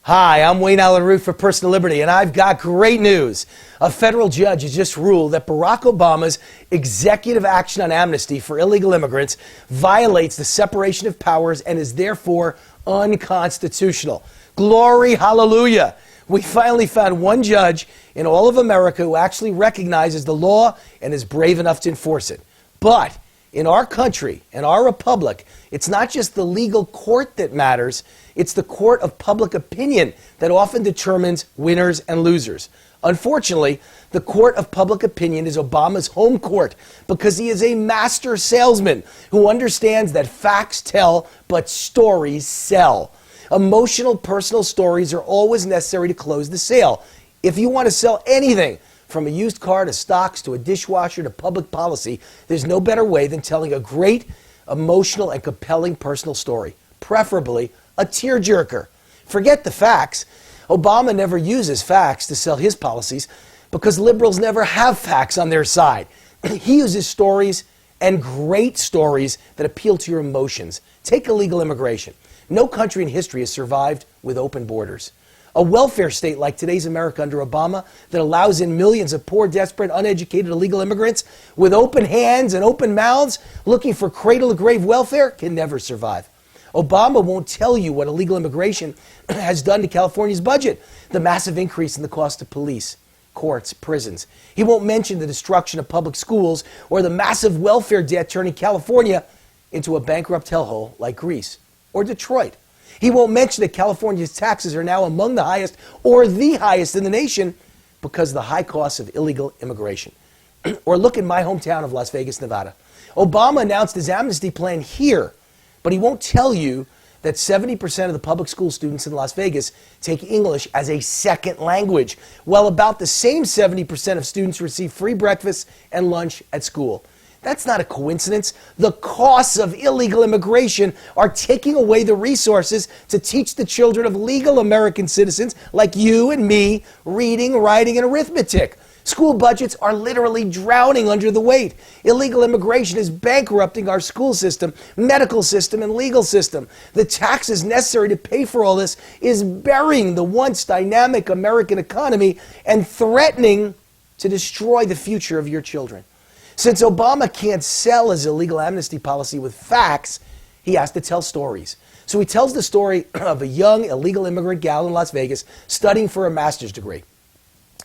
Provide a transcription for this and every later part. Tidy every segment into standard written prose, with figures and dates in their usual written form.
Hi, I'm Wayne Allen Root for Personal Liberty, and I've got great news. A federal judge has just ruled that Barack Obama's executive action on amnesty for illegal immigrants violates the separation of powers and is therefore unconstitutional. Glory, hallelujah. We finally found one judge in all of America who actually recognizes the law and is brave enough to enforce it. But in our country, in our republic, it's not just the legal court that matters, it's the court of public opinion that often determines winners and losers. Unfortunately, the court of public opinion is Obama's home court because he is a master salesman who understands that facts tell, but stories sell. Emotional, personal stories are always necessary to close the sale. If you want to sell anything, from a used car to stocks to a dishwasher to public policy, there's no better way than telling a great, emotional, and compelling personal story, preferably a tearjerker. Forget the facts. Obama never uses facts to sell his policies because liberals never have facts on their side. He uses stories, and great stories, that appeal to your emotions. Take illegal immigration. No country in history has survived with open borders. A welfare state like today's America under Obama that allows in millions of poor, desperate, uneducated illegal immigrants with open hands and open mouths looking for cradle-to-grave welfare can never survive. Obama won't tell you what illegal immigration has done to California's budget, the massive increase in the cost of police, courts, prisons. He won't mention the destruction of public schools or the massive welfare debt turning California into a bankrupt hellhole like Greece or Detroit. He won't mention that California's taxes are now among the highest or the highest in the nation because of the high costs of illegal immigration. Or look at my hometown of Las Vegas, Nevada. Obama announced his amnesty plan here, but he won't tell you that 70% of the public school students in Las Vegas take English as a second language, while about the same 70% of students receive free breakfast and lunch at school. That's not a coincidence. The costs of illegal immigration are taking away the resources to teach the children of legal American citizens like you and me reading, writing, and arithmetic. School budgets are literally drowning under the weight. Illegal immigration is bankrupting our school system, medical system, and legal system. The taxes necessary to pay for all this is burying the once dynamic American economy and threatening to destroy the future of your children. Since Obama can't sell his illegal amnesty policy with facts, he has to tell stories. So he tells the story of a young illegal immigrant gal in Las Vegas studying for a master's degree.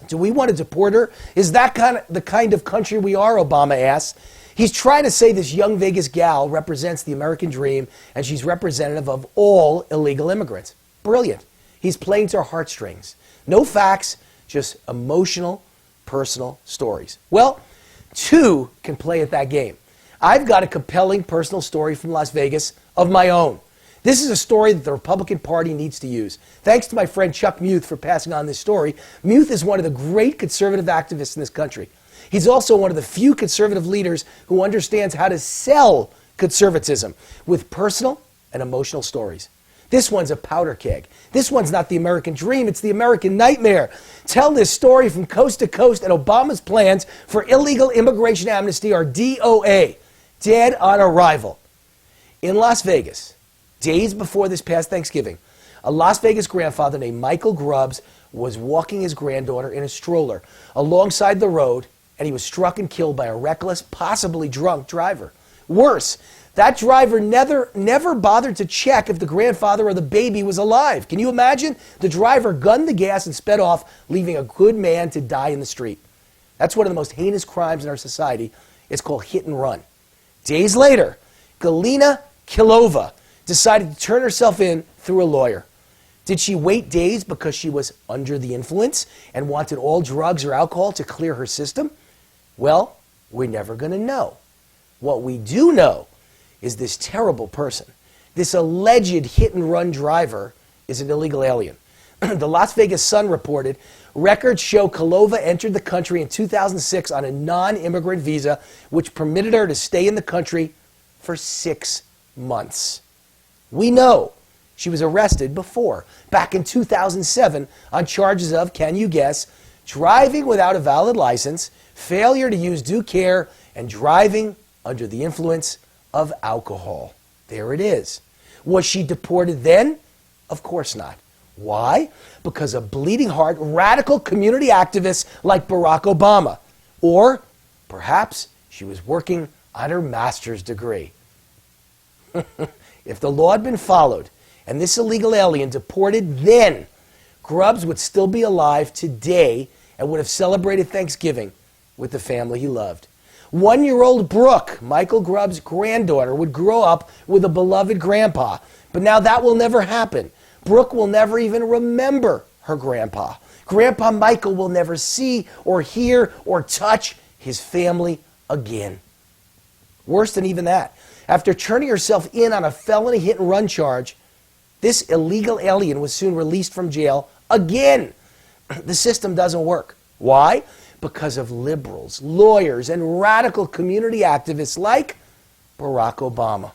Do we want to deport her? Is that the kind of country we are, Obama asks. He's trying to say this young Vegas gal represents the American dream and she's representative of all illegal immigrants. Brilliant. He's playing to our heartstrings. No facts, just emotional, personal stories. Well, two can play at that game. I've got a compelling personal story from Las Vegas of my own. This is a story that the Republican Party needs to use. Thanks to my friend Chuck Muth for passing on this story. Muth is one of the great conservative activists in this country. He's also one of the few conservative leaders who understands how to sell conservatism with personal and emotional stories. This one's a powder keg. This one's not the American dream, it's the American nightmare. Tell this story from coast to coast, and Obama's plans for illegal immigration amnesty are DOA, dead on arrival. In Las Vegas, days before this past Thanksgiving, a Las Vegas grandfather named Michael Grubbs was walking his granddaughter in a stroller alongside the road, and he was struck and killed by a reckless, possibly drunk driver. Worse, that driver never bothered to check if the grandfather or the baby was alive. Can you imagine? The driver gunned the gas and sped off, leaving a good man to die in the street. That's one of the most heinous crimes in our society. It's called hit and run. Days later, Galina Kilova decided to turn herself in through a lawyer. Did she wait days because she was under the influence and wanted all drugs or alcohol to clear her system? Well, we're never going to know. What we do know is this terrible person, this alleged hit-and-run driver, is an illegal alien. The Las Vegas Sun reported records show Kilova entered the country in 2006 on a non-immigrant visa, which permitted her to stay in the country for 6 months. We know she was arrested before, back in 2007, on charges of, can you guess, driving without a valid license, failure to use due care, and driving under the influence of alcohol. There it is. Was she deported then? Of course not. Why? Because of bleeding heart, radical community activists like Barack Obama. Or perhaps she was working on her master's degree. If the law had been followed and this illegal alien deported then, Grubbs would still be alive today and would have celebrated Thanksgiving with the family he loved. 1-year-old Brooke, Michael Grubbs' granddaughter, would grow up with a beloved grandpa. But now that will never happen. Brooke will never even remember her grandpa. Grandpa Michael will never see or hear or touch his family again. Worse than even that, after turning herself in on a felony hit-and-run charge, this illegal alien was soon released from jail again. The system doesn't work. Why? Because of liberals, lawyers, and radical community activists like Barack Obama.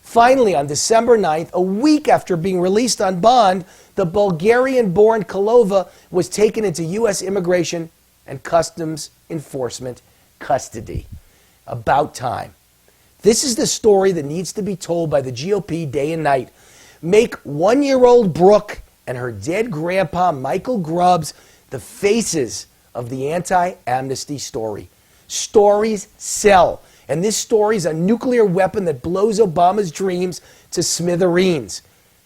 Finally, on December 9th, a week after being released on bond, the Bulgarian-born Kalova was taken into U.S. Immigration and Customs Enforcement custody. About time. This is the story that needs to be told by the GOP day and night. Make 1-year-old Brooke and her dead grandpa, Michael Grubbs, the faces of the anti-amnesty story. Stories sell. And this story is a nuclear weapon that blows Obama's dreams to smithereens.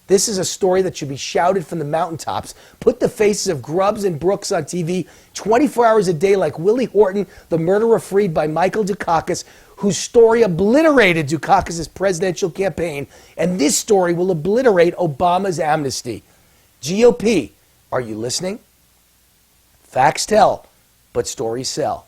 This is a story that should be shouted from the mountaintops. Put the faces of Grubbs and Brooks on TV 24 hours a day like Willie Horton, the murderer freed by Michael Dukakis, whose story obliterated Dukakis' presidential campaign. And this story will obliterate Obama's amnesty. GOP, are you listening? Facts tell, but stories sell.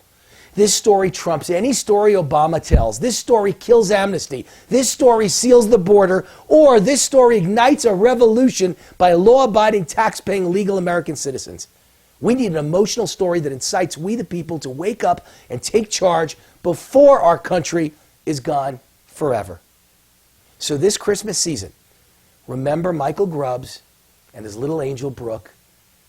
This story trumps any story Obama tells. This story kills amnesty. This story seals the border. Or this story ignites a revolution by law-abiding, tax-paying, legal American citizens. We need an emotional story that incites we the people to wake up and take charge before our country is gone forever. So this Christmas season, remember Michael Grubbs and his little angel Brooke,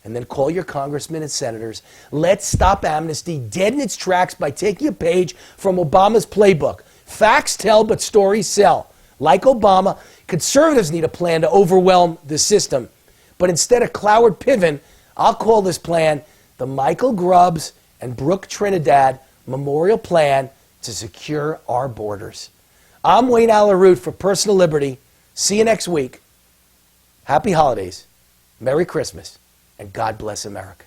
and then call your congressmen and senators. Let's stop amnesty dead in its tracks by taking a page from Obama's playbook. Facts tell, but stories sell. Like Obama, conservatives need a plan to overwhelm the system. But instead of Cloward Piven, I'll call this plan the Michael Grubbs and Brooke Trinidad Memorial Plan to secure our borders. I'm Wayne Allaroot for Personal Liberty. See you next week. Happy holidays. Merry Christmas. And God bless America.